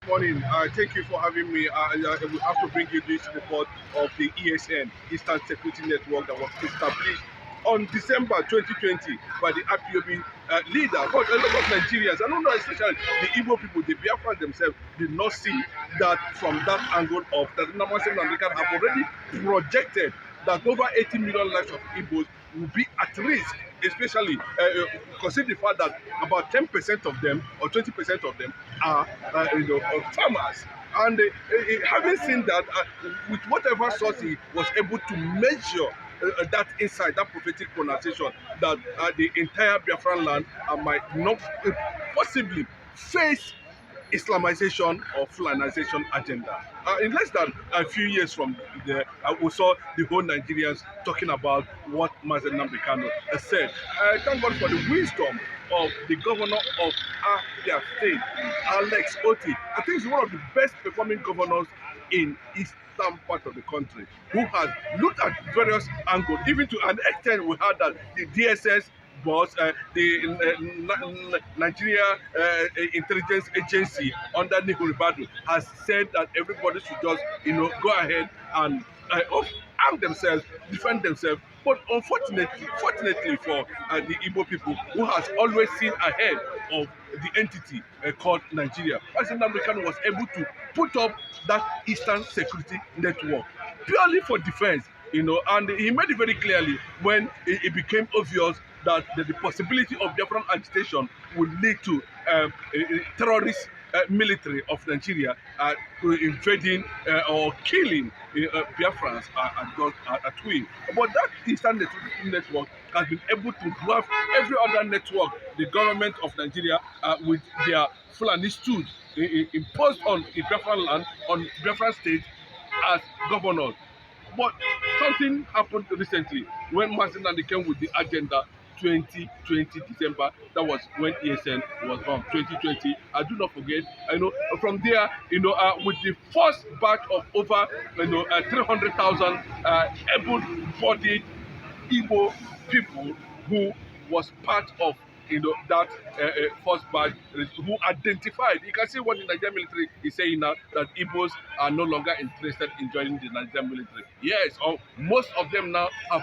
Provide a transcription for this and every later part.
morning. Thank you for having me. We have to bring you this report of the ESN, Eastern Security Network, that was established on December 2020 by the IPOB leader. But a lot of Nigerians, I don't know, especially the Igbo people, the Biafra themselves, did not see that from that angle of that Namaste American have already projected that over 80 million lives of Igbos will be at risk, especially considering the fact that about 10% of them or 20% of them are farmers. And having seen that, with whatever source he was able to measure that insight, that prophetic pronunciation, that the entire Biafran land might not possibly face Islamization or Fulanization agenda. In less than a few years from there, we saw the whole Nigerians talking about what Mazen Nnamdi Kanu said. Thank God for the wisdom of the governor of Abia State, Alex Oti. I think he's one of the best performing governors in eastern part of the country, who has looked at various angles, even to an extent we heard that the DSS boss, the Nigeria Intelligence Agency under Nuhu Ribadu has said that everybody should just, go ahead and arm themselves, defend themselves. But fortunately for the Igbo people, who has always seen ahead of the entity called Nigeria, President Nnamdi Kanu was able to put up that Eastern Security Network purely for defense, and he made it very clearly when it became obvious that the possibility of different agitation would lead to a terrorist military of Nigeria invading or killing Biafrans at will. But that Eastern Network has been able to dwarf every other network the government of Nigeria with their FULANIS stood imposed on the Biafran land, on Biafran state as governors. But something happened recently when Mazen Nnamdi came with the agenda 2020 December. That was when ESN was born. 2020. I do not forget. From there, with the first batch of over 300,000 able-bodied Igbo people who was part of that first batch, who identified. You can see what the Nigerian military is saying now, that Igbos are no longer interested in joining the Nigerian military. Yes, most of them now have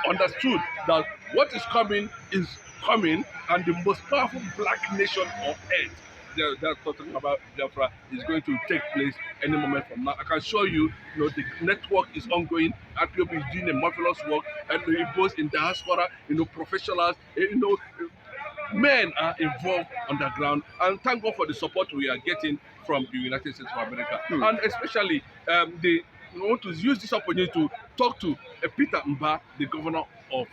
understood that what is coming, and the most powerful black nation on earth, they're talking about Biafra, is going to take place any moment from now. I can show you, the network is ongoing. IPOB is doing a marvelous work, and both in diaspora, professionals, men are involved on the ground, and thank God for the support we are getting from the United States of America. And especially, we want to use this opportunity to talk to Peter Mba, the governor of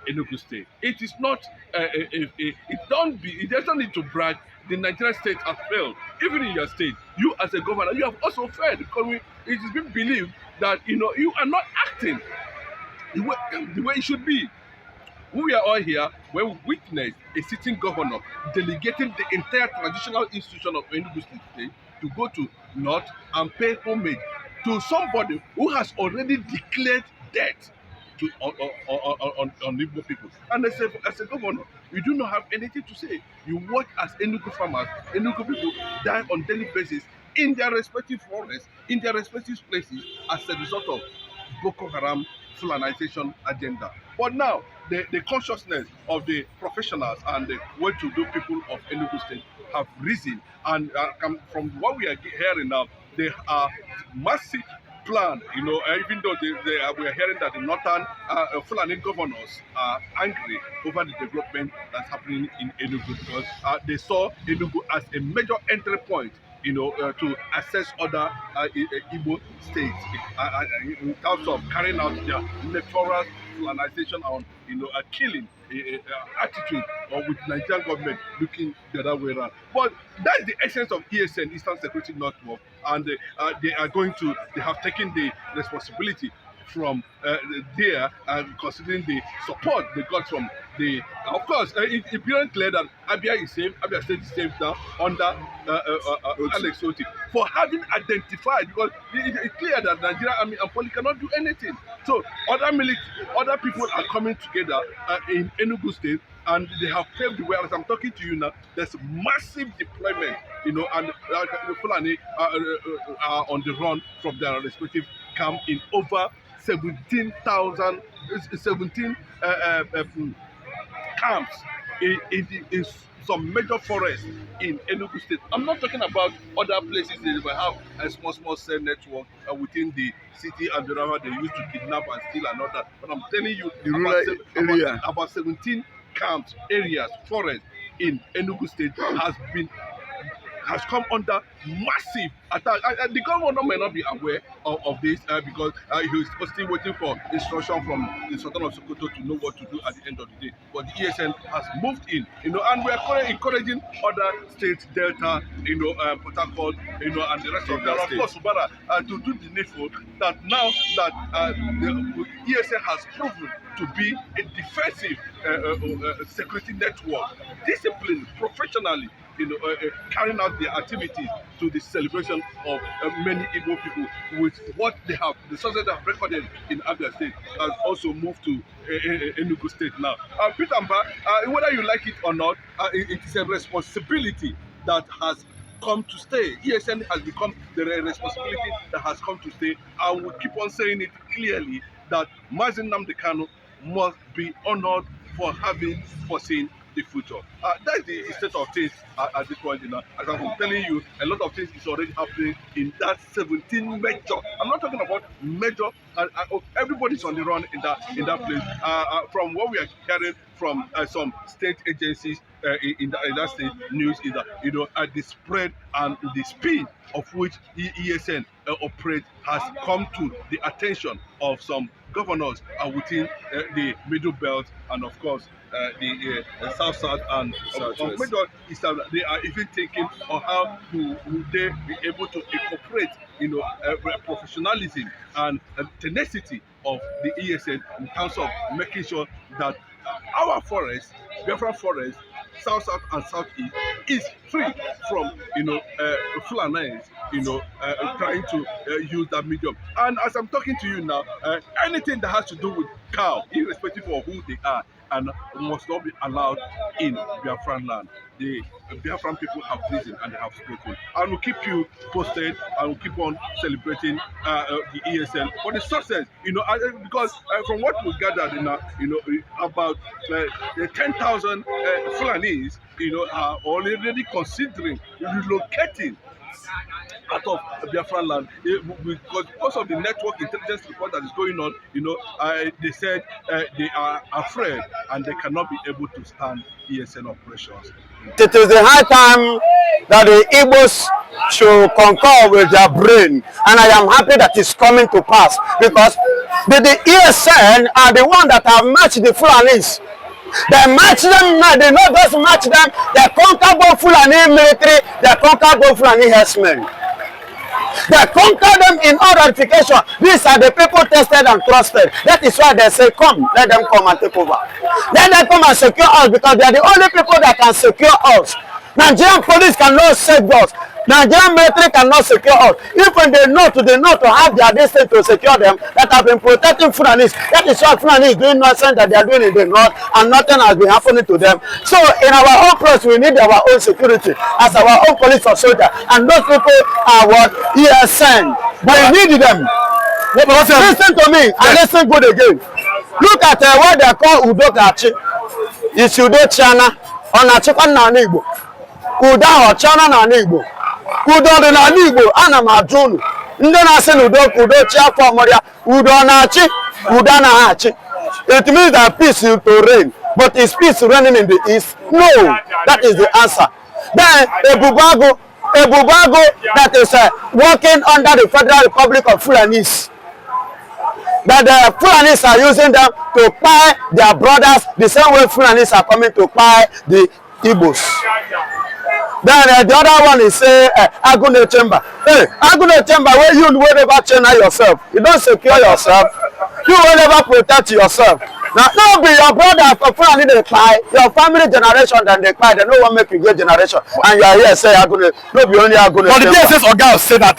Enugu State. It is not, it doesn't need to brag. The Nigerian state has failed. Even in your state, you as a governor, you have also failed, because it is being believed that, you are not acting the way it should be. We are all here when we witnessed a sitting governor delegating the entire traditional institution of Enugu State to go to North and pay homage to somebody who has already declared death on Igbo people. And as a governor, you do not have anything to say. You watch as Enugu farmers, Enugu people die on daily basis in their respective forests, in their respective places, as a result of Boko Haram Fulanization agenda. But now, the consciousness of the professionals and the well-to-do people of Enugu State have risen, and from what we are hearing now, they are massive plan, even though we are hearing that the northern Fulani governors are angry over the development that's happening in Enugu, because they saw Enugu as a major entry point, to access other Igbo states in terms of carrying out their electoral Fulanization on, killing attitude, or with the Nigerian government looking the other way around. But that's the essence of ESN, Eastern Security Network, and they have taken the responsibility from there, and considering the support they got from of course, it became clear that Abia is safe, Abia State is safe now under Alex Oti, for having identified, because it's clear that Nigeria Army and police cannot do anything. So other people are coming together in Enugu State and they have paved the way. As I'm talking to you now, there's massive deployment, and the Fulani are on the run from their respective camp in over 17 camps in some major forests in Enugu State. I'm not talking about other places they will have a small cell network within the city and the river they used to kidnap and steal and all that. But I'm telling you, about 17 camps, areas, forests in Enugu State has come under massive attack. The governor may not be aware of this because he is still waiting for instruction from the Sultan of Sokoto to know what to do at the end of the day. But the ESN has moved in, and we are encouraging other states, Delta, Port Harcourt, and the rest of them, of course, Subara, to do the needful. That now that the ESN has proven to be a defensive security network, disciplined professionally, carrying out their activities to the celebration of many Igbo people with what they have, the success they have recorded in Abia State has also moved to Enugu State now. Peter Mba, whether you like it or not, it is a responsibility that has come to stay. ESN has become the responsibility that has come to stay, and we keep on saying it clearly that Mazi Nnamdi Kanu must be honored for having foreseen the future. That's the state of things at this point. As I'm telling you, a lot of things is already happening in that 17 major. I'm not talking about major. Everybody's on the run in that place. From what we are hearing from some state agencies in that state news is that the spread and the speed of which ESN operates has come to the attention of some governors within the Middle Belt and of course the South and major is that they are even thinking on how would they be able to incorporate professionalism and tenacity of the ESN in terms of making sure that our forest, biafra forest, South and Southeast is free from FULANIS, trying to use that medium. And as I'm talking to you now, anything that has to do with cow, irrespective of who they are, and must not be allowed in Biafran land. The Biafran people have risen and they have spoken. And we'll keep you posted and we'll keep on celebrating the ESN for the success, because from what we gathered, about 10,000 Fulanis, are already considering relocating out of Biafran land because of the network intelligence report that is going on. They said they are afraid and they cannot be able to stand ESN operations. It is the high time that the Igbos should concur with their brain, and I am happy that it's coming to pass because the ESN are the one that have matched the Fulanis. They match them, they not just match them, they conquer both Fulani military, they conquer both Fulani herdsmen. They conquer them in all ratification. These are the people tested and trusted. That is why they say, come, let them come and take over. Let them come and secure us because they are the only people that can secure us. Nigerian police cannot save us. Nigerian military cannot secure us. Even they know to have their distance to secure them that have been protecting Fulanis. That is why Fulani is doing nonsense that they are doing in the north and nothing has been happening to them. So in our own place we need our own security as our own police or soldier. And those people are what ESN. But we need them. Listen to me and listen good again. Look at what they call Udokachi. It's Udochana on a chicken na Igbo. Uda or Chana na Igbo. Udo na Igbo ana majunu. Ndị na-asị na udo chi afọ Moria. Udo na-achị, udo na-achị. It means that peace will reign. But is peace reigning in the east? No. That is the answer. Then Ebubago that is working under the Federal Republic of Fulanis. That the Fulanis are using them to buy their brothers the same way Fulanis are coming to buy the Igbos. Then the other one is Agune Chamber. Hey, Agune Chamber, where you will never channel yourself. You don't secure yourself. You will never protect yourself. Now, no be your brother for Fulani they buy, your family generation then they buy. They no one make you get generation. And you are here say Agune, no be only Agune. But the DSS Oga say that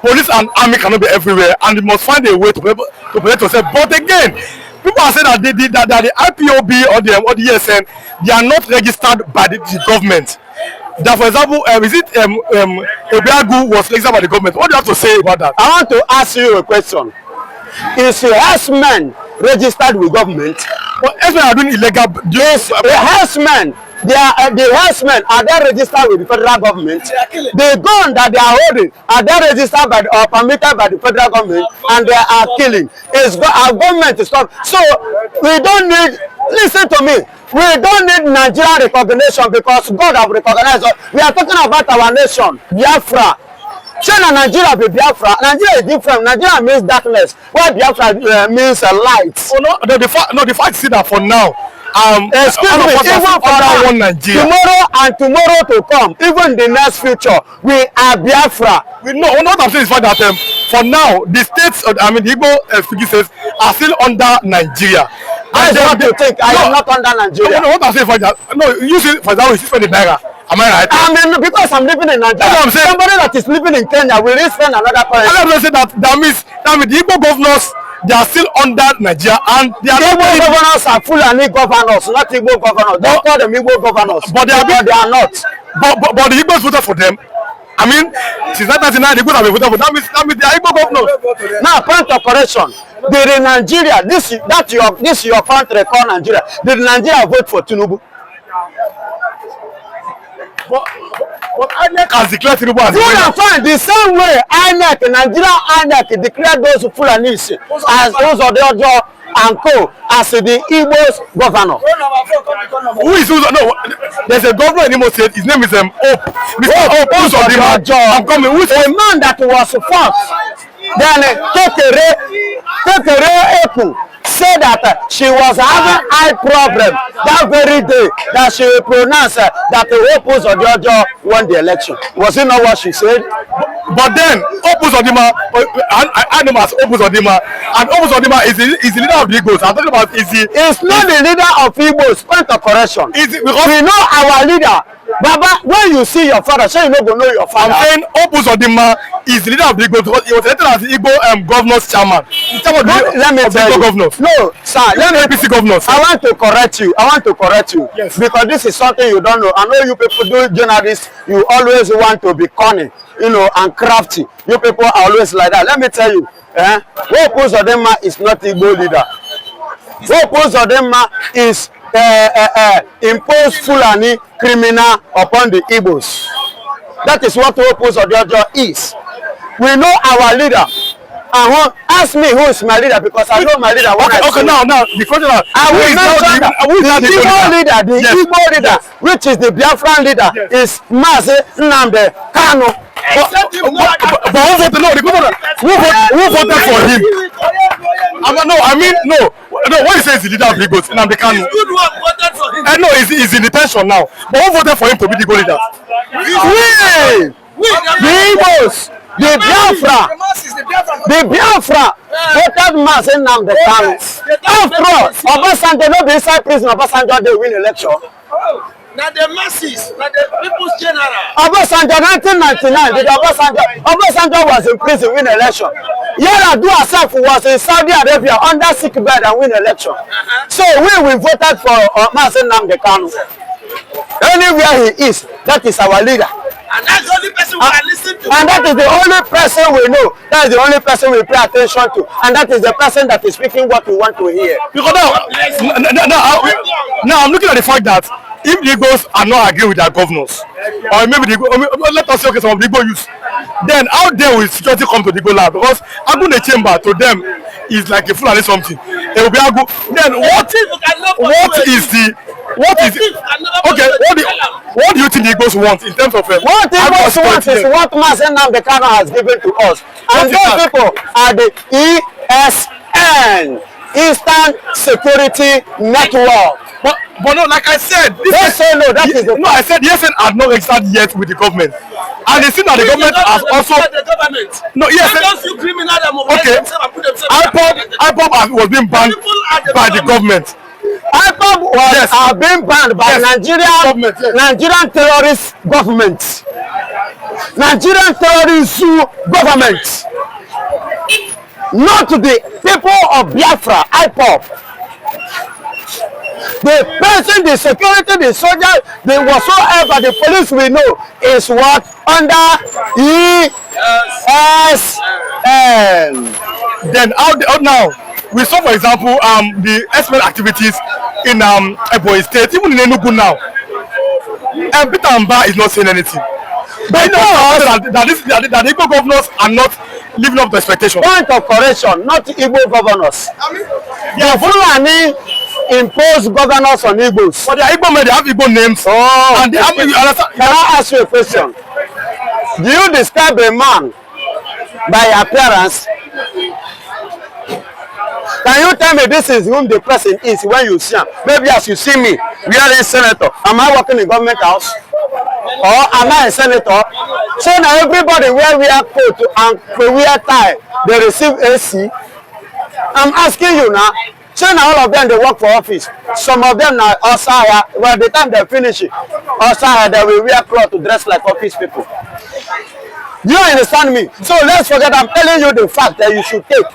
police and army cannot be everywhere, and you must find a way to protect yourself. But again, people are saying that the IPOB or the ESN, they are not registered by the government. That, for example, is it Ebiagu was registered by the government? What do you have to say about that? I want to ask you a question. Is your herdsmen registered with government? But herdsmen are doing illegal. Yes, the herdsmen. The herdsmen, are they registered with the federal government? The gun that they are holding, are they registered by or permitted by the federal government? And they are killing. Our government is stop. So we don't need. Listen to me. We don't need Nigerian recognition because God have recognized us. We are talking about our nation, Biafra. China, Nigeria be Biafra. Nigeria is different. Nigeria means darkness, while Biafra means light. Oh no, the fact is that for now, excuse me, even for one Nigeria. Tomorrow to come, even the next future, we are Biafra. What I'm saying is that for now, the states, the Igbo states are still under Nigeria. That's what you think. I am not under Nigeria. No, what I'm saying for that, you see, for example, you spend the naira. Am I right? Because I'm living in Nigeria. That's what I'm saying. Somebody that is living in Kenya will spend another currency. I'm saying that means the Igbo governors, they are still under Nigeria, and the Igbo governors are Fulani governors, not Igbo governors. Don't call them Igbo governors, but they are not. But the Igbos voted for them. I mean, since 1999, the Igbos have been voted for. That means they are Igbo governors. Now, point of correction. Did Nigeria, this your country called Nigeria, did Nigeria vote for Tinubu? But INEC has declared Tinubu as fine. The same way Nigerian INEC declared those Fulanis as those of the other and co as the Igbo's governor. There's a governor in Imo State. His name is Hope. I'm coming. Who's a man that was fought? Then Kekere Epu said that she was having eye problem that very day that she pronounced that the Opus Odiojo won the election. Was it not what she said? But then Opus Odima, I know as Opus Odima, and Opus Odima is the leader of the Igbos. I'm talking about it's not the leader of Igbos. Point of correction. Because we know our leader. Baba, when you see your father, so you know go know your father. I'm saying Opus Odima is the leader of the Igbo because he was elected as the Igbo governor's chairman. Let me tell you. Governors. No, sir. Let me APC governors. I want to correct you. Yes. Because this is something you don't know. I know you people do journalists. You always want to be cunning, and crafty. You people are always like that. Let me tell you. Opus Odima is not Igbo leader. Opus Odima is impose Fulani criminal upon the Igbos. That is what Opus Odiojo is. We know our leader. Ask me who is my leader because I know my leader. Now, because I will mention the Igbo leader, Igbo leader, which is the Biafran leader, is Mazi Nnamdi Kanu. But who voted for him? No. What he says is the leader of the Igbos, Nnamdi Kanu. No, he's in detention now. But who voted for him to be the leader? The Igbos, the Biafra voted mass in Nnamdi Kanu. After all, Obasanjo no be inside prison. Obasanjo they win election. Now the masses, now the people's general. Obasanjo 1999, Obasanjo was in prison, win election. Yar'Adua herself was in Saudi Arabia under sick bed and win election. So we voted for Mazi Nnamdi Kanu. Anywhere he is, that is our leader. And that's the only person we can listen to. And that is the only person we know. That is the only person we pay attention to. And that is the person that is speaking what we want to hear. Because now I'm looking at the fact that if the Igbos are not agreeing with their governors, or maybe let us say okay, some of the Igbo youth, then how dare will security come to the Igbo land? Because Agune chamber to them is like a Fulani something. It will be Agu. Then what do you think the Igbos want in terms of what the Igbos want is what Mazi Nnamdi Kanu has given to us. And those people are the ESN, Eastern Security Network. But no, like I said, I said the ESN are not registered yet with the government. And they see that the government has also no, yes. Okay. IPOB was being banned by the government. IPOB was being banned by Nigerian terrorist government. Nigerian terrorist government. Not the people of Biafra, IPOB. The person, the security, the soldier, the whatsoever, the police we know is what? Under ESN. Then out now, we saw, for example, the SPL activities in Ebonyi State, even in Enugu now. And Peter Mba is not saying anything. But that the Igbo governors are not living up to expectations. Point of correction, not Igbo governors. The Fulani impose governors on Igbos. But the Igbo men, they have Igbo names. Oh, and they have, can I ask you a question? Do you describe a man by appearance? Can you tell me this is whom the person is when you see him? Maybe as you see me, we are a senator. Am I working in government house? Or am I a senator? So now everybody where we are coat and wear tie, they receive AC. I'm asking you now. So now all of them they work for office. Some of them now outside. By the time they finish it, outside they will wear clothes to dress like office people. You understand me? So let's forget. I'm telling you the fact that you should take.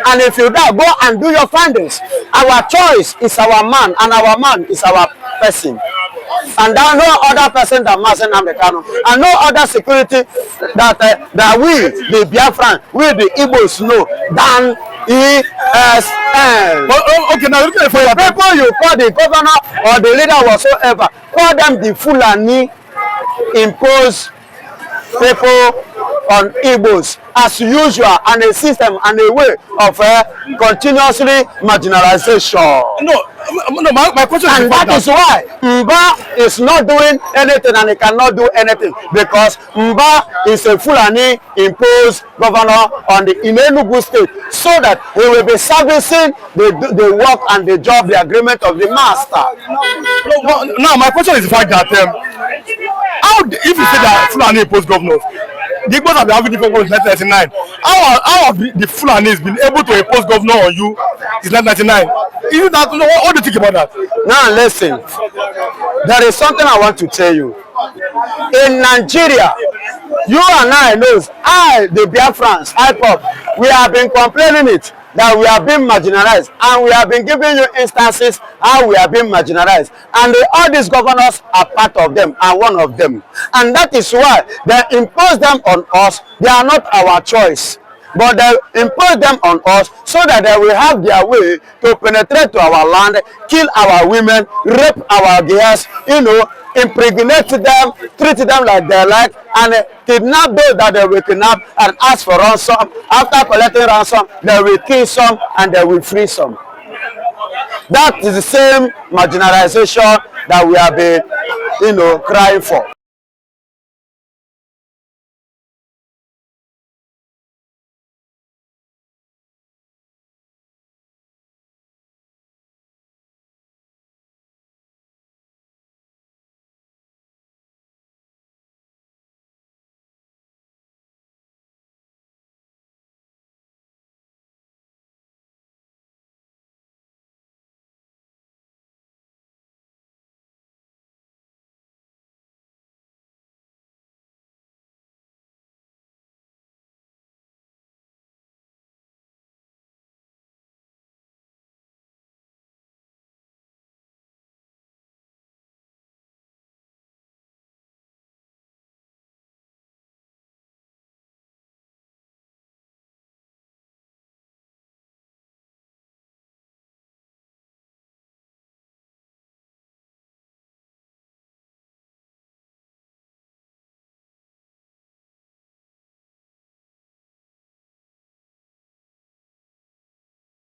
And if you don't, go and do your findings. Our choice is our man, and our man is our person. And there are no other person than Mazen Amekano, and no other security that we, the Biafran, we the Igbos know than ESN. Okay, now look at the people you call the governor or the leader whatsoever, call them the Fulani impose people on Igbos as usual, and a system and a way of continuously marginalization. No, my question and that is why Mba is not doing anything, and he cannot do anything because Mba is a Fulani imposed governor on the Enugu state, so that he will be servicing the work and the job, the agreement of the master. No, now my question is the fact that how, if you say that Fulani imposed governors, the Igbos have been having different governors since 1999. How have the Fulanis been able to impose governor on you since 1999? Isn't that, what do you think about that? Now listen, there is something I want to tell you. In Nigeria, you and I knows, the Biafrans, IPOP, we have been complaining it that we have been marginalized, and we have been giving you instances how we have been marginalized, and all these governors are part of them and one of them, and that is why they impose them on us. They are not our choice, but they impose them on us so that they will have their way to penetrate to our land, kill our women, rape our girls, impregnate them, treat them like they like, and kidnap those that they will kidnap and ask for ransom. After collecting ransom, they will kill some and they will free some. That is the same marginalization that we have been, crying for.